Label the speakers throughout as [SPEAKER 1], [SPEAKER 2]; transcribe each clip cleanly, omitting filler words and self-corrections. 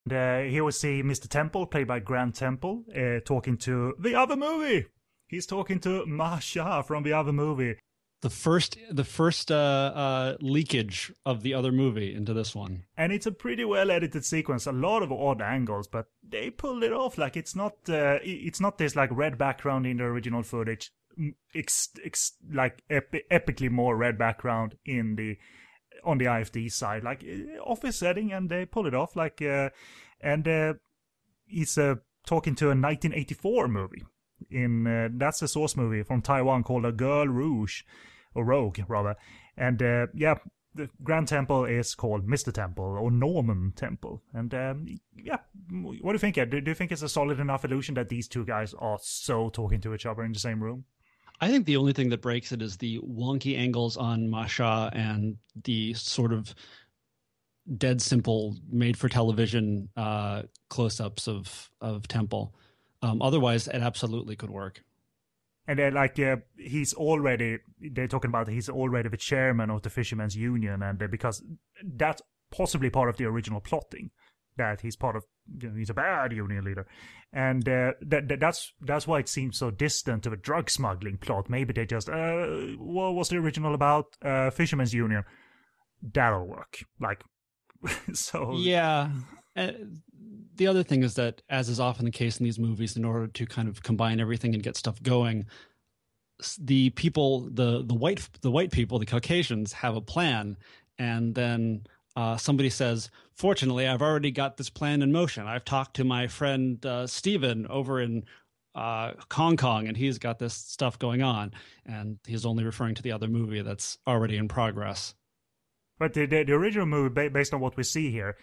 [SPEAKER 1] Here we see Mr. Temple, played by Grant Temple, talking to the other movie. He's talking to Masha from the other movie.
[SPEAKER 2] The first leakage of the other movie into this one.
[SPEAKER 1] And it's a pretty well edited sequence, a lot of odd angles, but they pulled it off. Like it's not this like red background in the original footage, like epically more red background in the on the IFD side, like office setting, and they pull it off. Like he's talking to a 1984 movie. That's a source movie from Taiwan called A Girl Rouge, or Rogue rather, and the Grand Temple is called Mr. Temple or Norman Temple, and what do you think? Do you think it's a solid enough illusion that these two guys are so talking to each other in the same room?
[SPEAKER 2] I think the only thing that breaks it is the wonky angles on Masha and the sort of dead simple made for television close-ups of Temple. Otherwise, it absolutely could work.
[SPEAKER 1] And then, like, they're talking about he's already the chairman of the Fishermen's Union, and because that's possibly part of the original plotting, that he's part of, he's a bad union leader, and that's why it seems so distant to a drug smuggling plot. Maybe they just, what was the original about? Fishermen's Union. That'll work. Like, so.
[SPEAKER 2] Yeah. The other thing is that, as is often the case in these movies, in order to kind of combine everything and get stuff going, the people, the white people, the Caucasians, have a plan, and then somebody says, "Fortunately, I've already got this plan in motion. I've talked to my friend Steven over in Hong Kong, and he's got this stuff going on." And he's only referring to the other movie that's already in progress.
[SPEAKER 1] But the original movie, based on what we see here,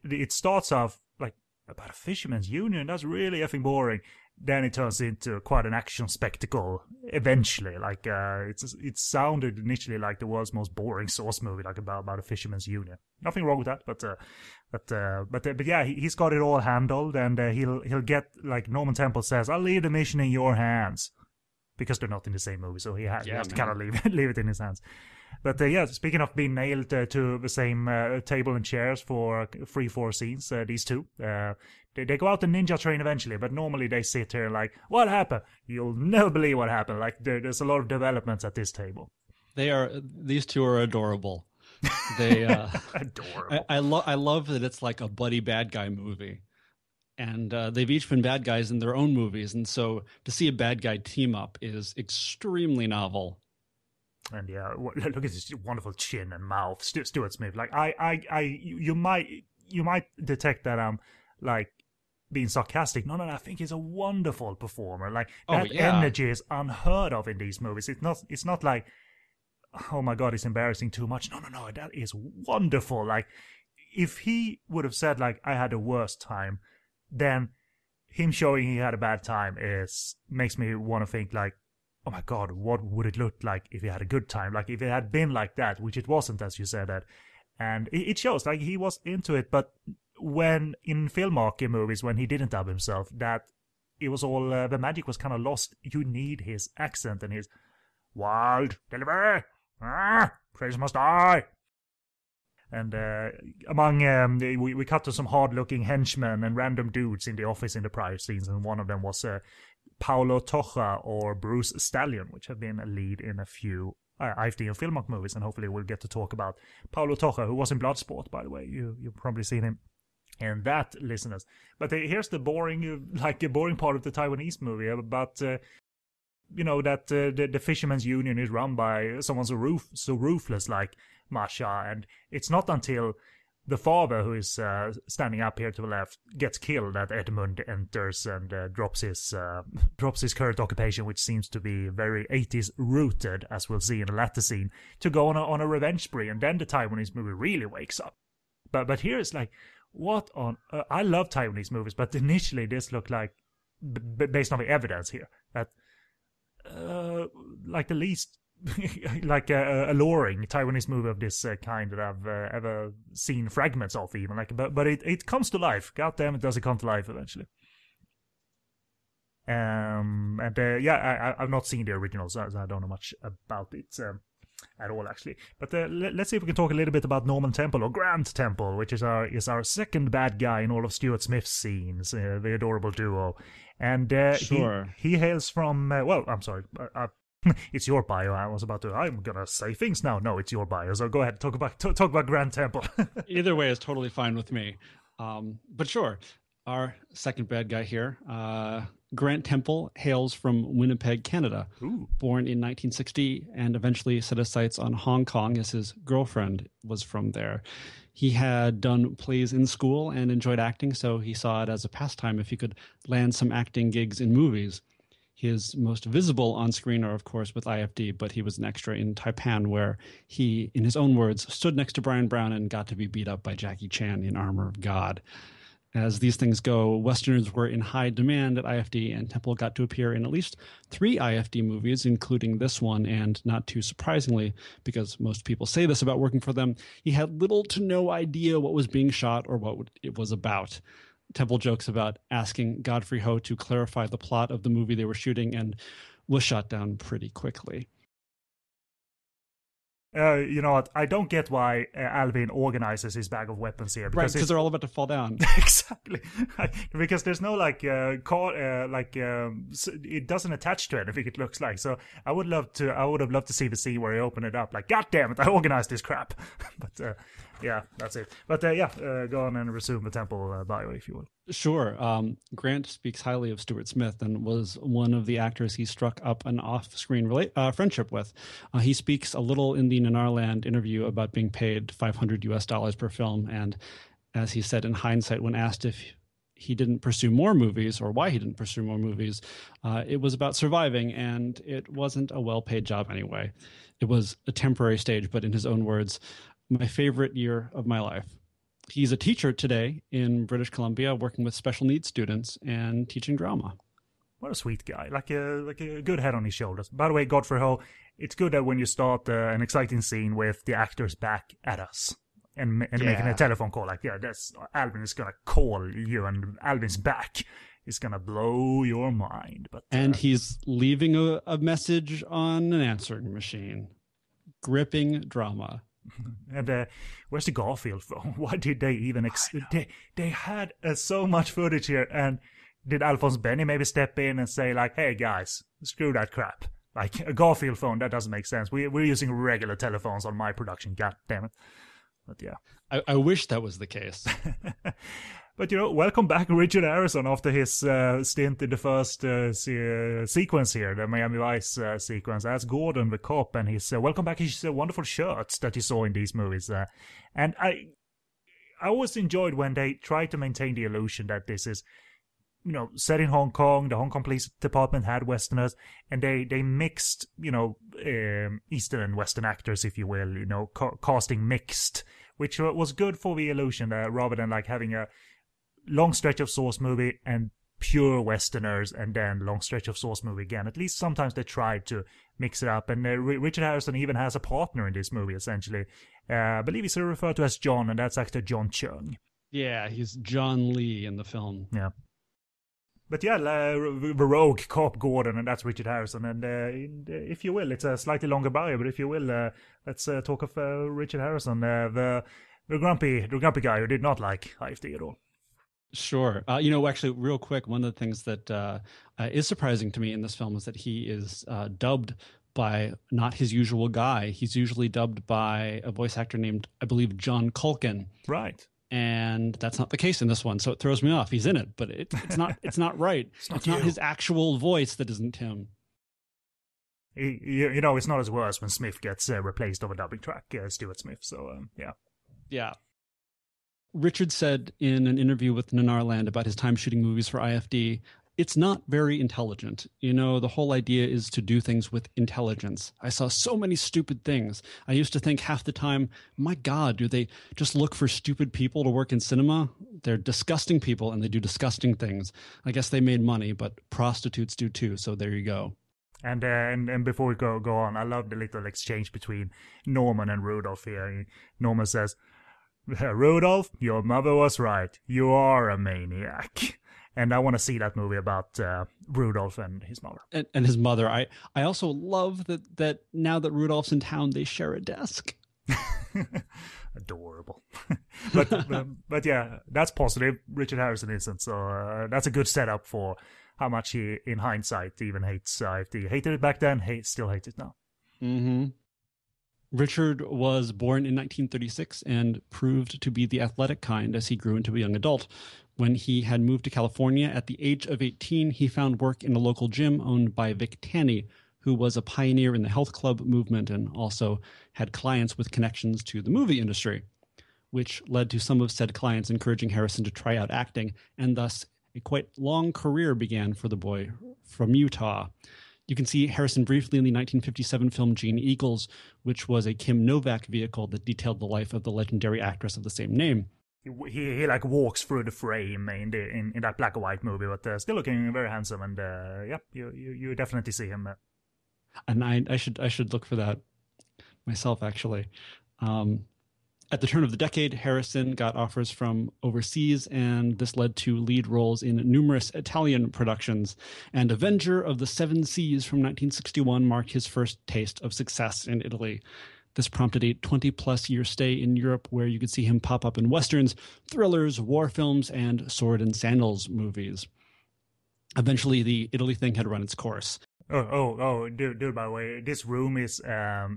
[SPEAKER 1] it starts off like about a fisherman's union. That's really effing boring. Then it turns into quite an action spectacle eventually. Like it sounded initially like the world's most boring source movie, like about a fisherman's union. Nothing wrong with that, but yeah, he's got it all handled, and he'll get, like Norman Temple says, "I'll leave the mission in your hands," because they're not in the same movie, so he has to kind of leave it in his hands. But speaking of being nailed to the same table and chairs for 3-4 scenes, these two, they go out the ninja train eventually, but normally they sit here like, "What happened? You'll never believe what happened." Like there's a lot of developments at this table.
[SPEAKER 2] These two are adorable. They
[SPEAKER 1] adorable.
[SPEAKER 2] I love that it's like a buddy bad guy movie. And they've each been bad guys in their own movies, and so to see a bad guy team up is extremely novel.
[SPEAKER 1] And yeah, look at this wonderful chin and mouth, Stuart Smith. Like you might detect that I'm like being sarcastic. No, I think he's a wonderful performer. Like that energy is unheard of in these movies. It's not like, oh my god, it's embarrassing too much. No, that is wonderful. Like if he would have said like, "I had a worse time," then him showing he had a bad time makes me want to think like, oh my god, what would it look like if he had a good time? Like if it had been like that, which it wasn't, as you said that. And it shows like he was into it, but when in filmmaking movies, when he didn't dub himself, that it was all, the magic was kind of lost. You need his accent and his wild delivery. Praise must die. And we cut to some hard-looking henchmen and random dudes in the office in the prior scenes, and one of them was Paulo Tocha or Bruce Stallion, which have been a lead in a few IFD and Filmok movies, and hopefully we'll get to talk about Paulo Tocha, who was in Bloodsport, by the way. You've probably seen him in that, listeners. But here's the boring part of the Taiwanese movie about that the Fishermen's Union is run by someone so ruthless like Masha, and it's not until the father, who is standing up here to the left, gets killed that Edmund enters and drops his current occupation, which seems to be very 80s rooted, as we'll see in the latter scene, to go on a revenge spree, and then the Taiwanese movie really wakes up. But here it's like, what on? I love Taiwanese movies, but initially this looked like, based on the evidence here, that like the least like alluring Taiwanese movie of this kind that I've ever seen fragments of, even like, but it comes to life. God damn it, does it come to life eventually? I've not seen the original, so I don't know much about it. at all, actually. But let's see if we can talk a little bit about Norman Temple, or Grant Temple, which is our second bad guy in all of Stuart Smith's scenes, the adorable duo. And
[SPEAKER 2] Sure.
[SPEAKER 1] he hails from, well, I'm sorry, it's your bio. I'm gonna say things now. No, it's your bio. So go ahead, talk about Grant Temple.
[SPEAKER 2] Either way is totally fine with me. But sure, our second bad guy here, Grant Temple, hails from Winnipeg, Canada.
[SPEAKER 1] Ooh.
[SPEAKER 2] Born in 1960 and eventually set his sights on Hong Kong, as his girlfriend was from there. He had done plays in school and enjoyed acting, so he saw it as a pastime if he could land some acting gigs in movies. His most visible on-screen are, of course, with IFD, but he was an extra in Taipan, where he, in his own words, stood next to Brian Brown and got to be beat up by Jackie Chan in Armor of God. As these things go, Westerners were in high demand at IFD, and Temple got to appear in at least 3 IFD movies, including this one, and not too surprisingly, because most people say this about working for them, he had little to no idea what was being shot or what it was about. Temple jokes about asking Godfrey Ho to clarify the plot of the movie they were shooting and was shot down pretty quickly.
[SPEAKER 1] You know what? I don't get why Alvin organizes his bag of weapons here.
[SPEAKER 2] Because they're all about to fall down.
[SPEAKER 1] Exactly. Because there's no it doesn't attach to anything, it looks like. So I would have loved to see the scene where he opened it up. Like, God damn it, I organized this crap. But yeah, that's it. But go on and resume the Temple bio, if you will.
[SPEAKER 2] Sure. Grant speaks highly of Stuart Smith and was one of the actors he struck up an off-screen friendship with. He speaks a little in the Nanarland interview about being paid $500 per film, and as he said in hindsight, when asked if he didn't pursue more movies or why he didn't pursue more movies, it was about surviving, and it wasn't a well-paid job anyway. It was a temporary stage, but in his own words, my favorite year of my life. He's a teacher today in British Columbia, working with special needs students and teaching drama.
[SPEAKER 1] What a sweet guy, like a good head on his shoulders. By the way, Godfrey Ho, it's good that when you start an exciting scene with the actors back at us and making a telephone call, like, that's Alvin is gonna call you, and Alvin's back is gonna blow your mind. But
[SPEAKER 2] and he's leaving a message on an answering machine. Gripping drama.
[SPEAKER 1] And where's the Garfield phone? Why did they even... they had so much footage here, and did Alphonse Benny maybe step in and say, like, hey, guys, screw that crap. Like, a Garfield phone, that doesn't make sense. We're using regular telephones on my production, god damn it. But yeah.
[SPEAKER 2] I wish that was the case.
[SPEAKER 1] But, welcome back Richard Harrison after his stint in the first sequence here, the Miami Vice sequence, as Gordon the cop, and his welcome back his wonderful shirts that you saw in these movies. And I always enjoyed when they try to maintain the illusion that this is, set in Hong Kong. The Hong Kong Police Department had Westerners, and they mixed, Eastern and Western actors, if you will, casting mixed, which was good for the illusion, rather than like having a long stretch of source movie and pure Westerners and then long stretch of source movie again. At least sometimes they tried to mix it up. And Richard Harrison even has a partner in this movie, essentially. I believe he's referred to as John, and that's actor John Chung.
[SPEAKER 2] Yeah, he's John Lee in the film.
[SPEAKER 1] Yeah. But yeah, the rogue cop Gordon, and that's Richard Harrison. And if you will, it's a slightly longer bio, but if you will, let's talk of Richard Harrison, the grumpy guy who did not like IFD at all.
[SPEAKER 2] Sure. Actually, real quick, one of the things that is surprising to me in this film is that he is dubbed by not his usual guy. He's usually dubbed by a voice actor named, I believe, John Culkin.
[SPEAKER 1] Right.
[SPEAKER 2] And that's not the case in this one, so it throws me off. He's in it, but it's not. It's not right. It's not his actual voice that isn't him.
[SPEAKER 1] It's not as worse when Smith gets replaced over dubbing track, Stuart Smith. So yeah.
[SPEAKER 2] Yeah. Richard said in an interview with Nanarland about his time shooting movies for IFD, it's not very intelligent. The whole idea is to do things with intelligence. I saw so many stupid things. I used to think half the time, my God, do they just look for stupid people to work in cinema? They're disgusting people and they do disgusting things. I guess they made money, but prostitutes do too, so there you go.
[SPEAKER 1] And before we go on, I love the little exchange between Norman and Rudolph here. Norman says, Rudolph, your mother was right. You are a maniac. And I want to see that movie about Rudolph and his mother.
[SPEAKER 2] And his mother. I also love that now that Rudolph's in town, they share a desk.
[SPEAKER 1] Adorable. but yeah, that's positive. Richard Harrison isn't, so that's a good setup for how much he, in hindsight, even hates IFD. Hated it back then, still hates it now.
[SPEAKER 2] Mm-hmm. Richard was born in 1936 and proved to be the athletic kind as he grew into a young adult. When he had moved to California at the age of 18, he found work in a local gym owned by Vic Tanny, who was a pioneer in the health club movement and also had clients with connections to the movie industry, which led to some of said clients encouraging Harrison to try out acting, and thus a quite long career began for the boy from Utah. You can see Harrison briefly in the 1957 film Gene Eagles, which was a Kim Novak vehicle that detailed the life of the legendary actress of the same name.
[SPEAKER 1] He like walks through the frame in that black and white movie, but still looking very handsome, and you definitely see him.
[SPEAKER 2] And I should look for that myself, actually. At the turn of the decade, Harrison got offers from overseas, and this led to lead roles in numerous Italian productions. And Avenger of the Seven Seas from 1961 marked his first taste of success in Italy. This prompted a 20-plus year stay in Europe, where you could see him pop up in westerns, thrillers, war films, and sword and sandals movies. Eventually, the Italy thing had run its course.
[SPEAKER 1] Dude, by the way, this room is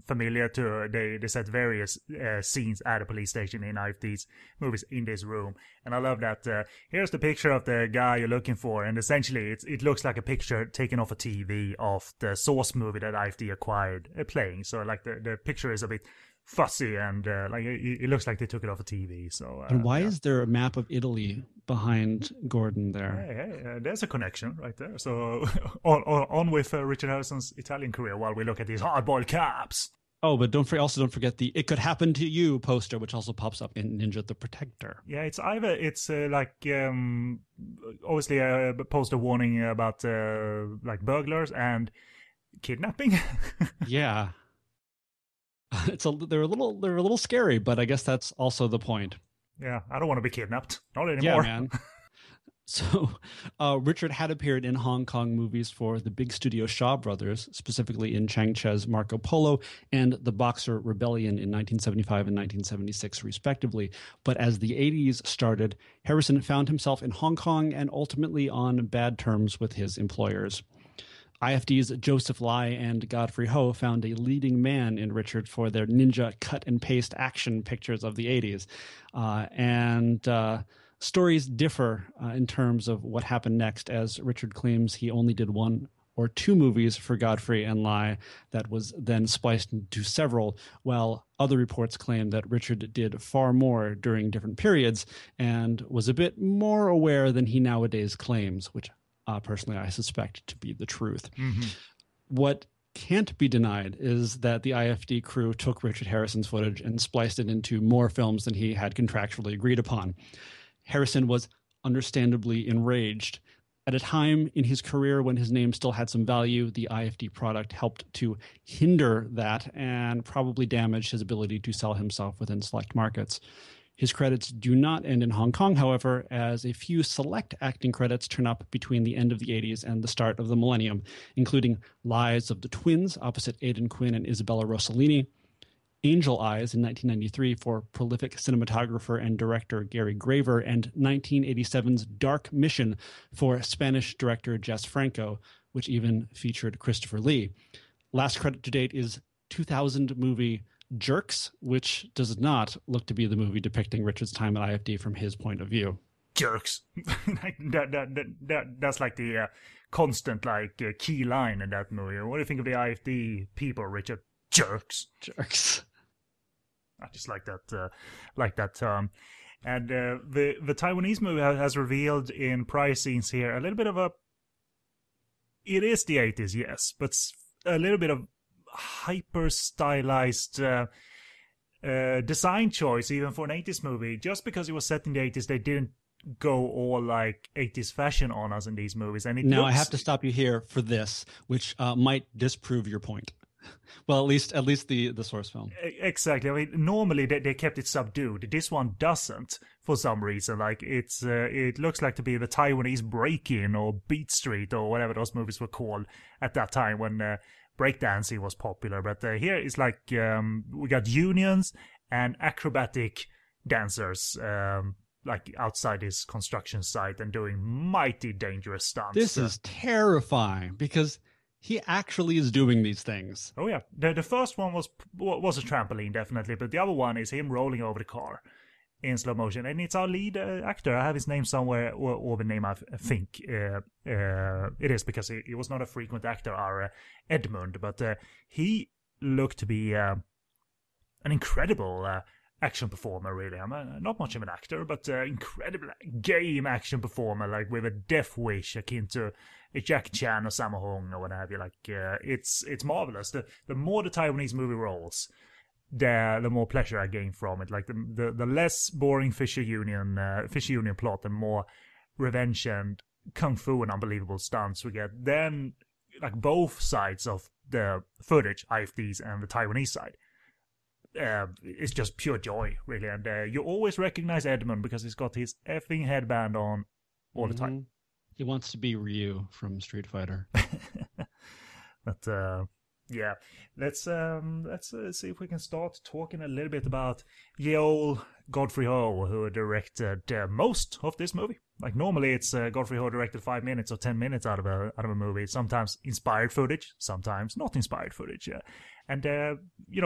[SPEAKER 1] familiar to, they set various scenes at a police station in IFD's movies in this room. And I love that, here's the picture of the guy you're looking for, and essentially it looks like a picture taken off a TV of the Source movie that IFD acquired playing. So like the picture is a bit fussy, and like it looks like they took it off a TV. So
[SPEAKER 2] and why is there a map of Italy behind Gordon there?
[SPEAKER 1] Hey, there's a connection right there. So on with Richard Harrison's Italian career while we look at these hardboiled cops.
[SPEAKER 2] Oh, but don't forget the "It Could Happen to You" poster, which also pops up in Ninja the Protector.
[SPEAKER 1] Yeah, it's obviously a poster warning about like burglars and kidnapping.
[SPEAKER 2] Yeah. They're a little scary, but I guess that's also the point.
[SPEAKER 1] Yeah, I don't want to be kidnapped. Not anymore.
[SPEAKER 2] Yeah, man. So, Richard had appeared in Hong Kong movies for the big studio Shaw Brothers, specifically in Chang Che's Marco Polo and The Boxer Rebellion in 1975 and 1976, respectively. But as the 80s started, Harrison found himself in Hong Kong and ultimately on bad terms with his employers. IFD's Joseph Lai and Godfrey Ho found a leading man in Richard for their ninja cut-and-paste action pictures of the 80s. Stories differ in terms of what happened next, as Richard claims he only did one or two movies for Godfrey and Lai that was then spliced into several, while other reports claim that Richard did far more during different periods and was a bit more aware than he nowadays claims, which personally I suspect to be the truth. Mm-hmm. What can't be denied is that the IFD crew took Richard Harrison's footage and spliced it into more films than he had contractually agreed upon. Harrison was understandably enraged. At a time in his career when his name still had some value, the IFD product helped to hinder that and probably damaged his ability to sell himself within select markets. His credits do not end in Hong Kong, however, as a few select acting credits turn up between the end of the 80s and the start of the millennium, including Lives of the Twins opposite Aidan Quinn and Isabella Rossellini, Angel Eyes in 1993 for prolific cinematographer and director Gary Graver, and 1987's Dark Mission for Spanish director Jess Franco, which even featured Christopher Lee. Last credit to date is 2000 movie Jerks, which does not look to be the movie depicting Richard's time at IFD from his point of view.
[SPEAKER 1] Jerks. That's like the constant key line in that movie. What do you think of the IFD people, Richard? Jerks.
[SPEAKER 2] Jerks.
[SPEAKER 1] I just like that term. And the Taiwanese movie has revealed in prior scenes here a little bit of it is the 80s, yes, but a little bit of hyper stylized design choice even for an 80s movie. Just because it was set in the 80s, they didn't go all like 80s fashion on us in these movies. And I have
[SPEAKER 2] to stop you here for this, which might disprove your point. Well, at least the source film.
[SPEAKER 1] Exactly. I mean, normally they kept it subdued. This one doesn't for some reason. Like it looks like to be the Taiwanese Break-In or Beat Street or whatever those movies were called at that time when breakdancing was popular. But here it's like we got unions and acrobatic dancers. Like outside this construction site and doing mighty dangerous stunts.
[SPEAKER 2] This is terrifying because he actually is doing these things.
[SPEAKER 1] Oh yeah, the first one was a trampoline definitely, but the other one is him rolling over the car in slow motion, and it's our lead actor. I have his name somewhere, or the name I think it is because he was not a frequent actor, our Edmund, but he looked to be an incredible action performer, really. I'm not much of an actor, but incredible game action performer, like with a death wish akin to a Jackie Chan or Sammo Hung or what have you. Like it's marvelous. The more the Taiwanese movie rolls, the more pleasure I gain from it. Like the less boring Fisher Union plot and more revenge and kung fu and unbelievable stunts we get. Then like both sides of the footage, IFDs and the Taiwanese side. It's just pure joy, really, and you always recognize Edmund because he's got his effing headband on all the time.
[SPEAKER 2] He wants to be Ryu from Street Fighter.
[SPEAKER 1] But yeah, let's see if we can start talking a little bit about Yeol Godfrey Ho, who directed most of this movie. Like normally, it's Godfrey Ho directed 5 minutes or 10 minutes out of a movie. Sometimes inspired footage, sometimes not inspired footage. Yeah. And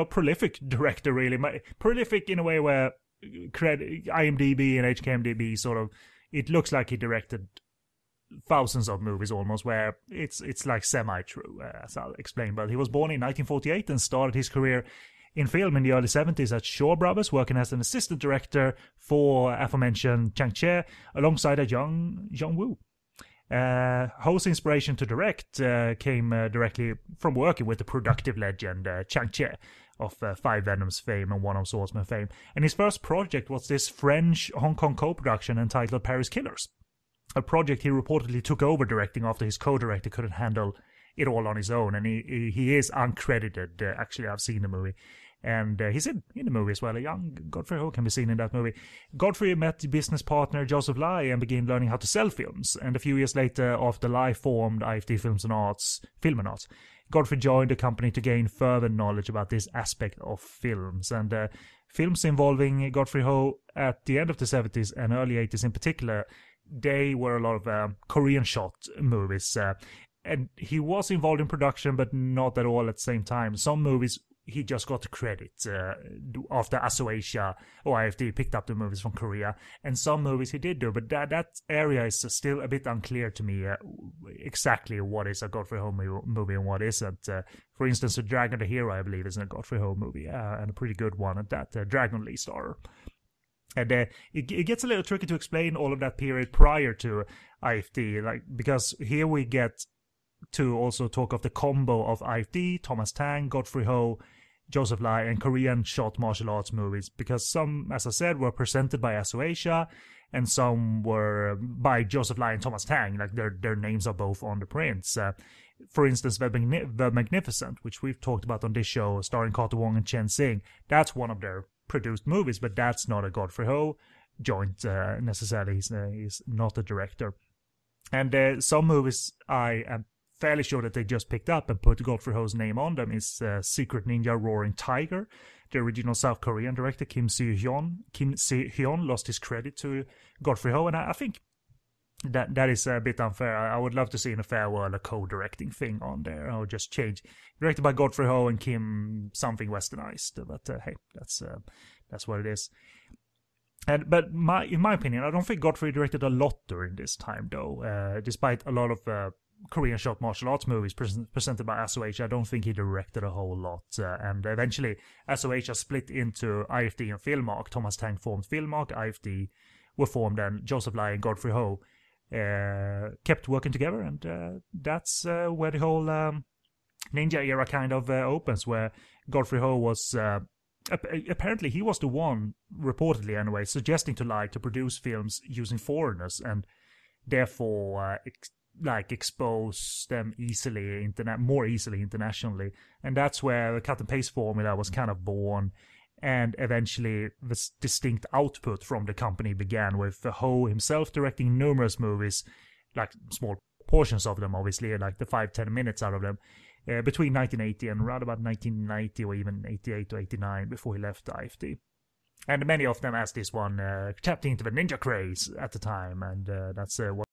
[SPEAKER 1] prolific director, really. Prolific in a way where IMDb and HKMDB sort of, it looks like he directed thousands of movies almost, where it's like semi-true, as I'll explain. But he was born in 1948 and started his career in film in the early 70s at Shaw Brothers, working as an assistant director for aforementioned Chang Cheh alongside a young Woo. Ho's inspiration to direct came directly from working with the productive legend Chang Cheh of Five Venoms fame and One of Swordsman fame. And his first project was this French-Hong Kong co-production entitled Paris Killers, a project he reportedly took over directing after his co-director couldn't handle it all on his own. And he is uncredited, actually. I've seen the movie. And he's in the movie as well. A young Godfrey Ho can be seen in that movie. Godfrey met business partner Joseph Lai and began learning how to sell films. And a few years later, after Lai formed IFD Film and Arts, Godfrey joined the company to gain further knowledge about this aspect of films. And films involving Godfrey Ho at the end of the 70s and early 80s in particular, they were a lot of Korean shot movies. And he was involved in production, but not at all at the same time. Some movies he just got the credit after Asoasia or IFD picked up the movies from Korea, and some movies he did do, but that area is still a bit unclear to me exactly what is a Godfrey Ho movie and what isn't. For instance, The Dragon the Hero, I believe, is a Godfrey Ho movie, and a pretty good one at that, Dragon Lee star. And it gets a little tricky to explain all of that period prior to IFD, like because here we get to also talk of the combo of IFD, Thomas Tang, Godfrey Ho, Joseph Lai, and Korean shot martial arts movies, because some, as I said, were presented by Asoasia, and some were by Joseph Lai and Thomas Tang, like their names are both on the prints. For instance, The Magnificent, which we've talked about on this show, starring Carter Wong and Chen Xing, that's one of their produced movies, but that's not a Godfrey Ho joint necessarily. He's not a director. And some movies I am fairly sure that they just picked up and put Godfrey Ho's name on them is Secret Ninja Roaring Tiger. The original South Korean director Kim Se-hyun lost his credit to Godfrey Ho, and I think that is a bit unfair. I would love to see in a fair world a co-directing thing on there, or just change. Directed by Godfrey Ho and Kim something westernized, but hey, that's what it is. But in my opinion, I don't think Godfrey directed a lot during this time, though. Despite a lot of Korean shot martial arts movies presented by Asoasia, I don't think he directed a whole lot. And eventually, Asoasia split into IFD and Filmark. Thomas Tang formed Filmark, IFD were formed, and Joseph Lai and Godfrey Ho kept working together. And that's where the whole ninja era kind of opens, where Godfrey Ho was... apparently, he was the one, reportedly anyway, suggesting to Lai to produce films using foreigners, and therefore like expose them more easily internationally, and that's where the cut and paste formula was kind of born. And eventually, this distinct output from the company began, with Ho himself directing numerous movies, like small portions of them, obviously, like the 5-10 minutes out of them, between 1980 and around about 1990, or even 88 or 89, before he left IFT. And many of them, as this one, tapped into the ninja craze at the time, and that's what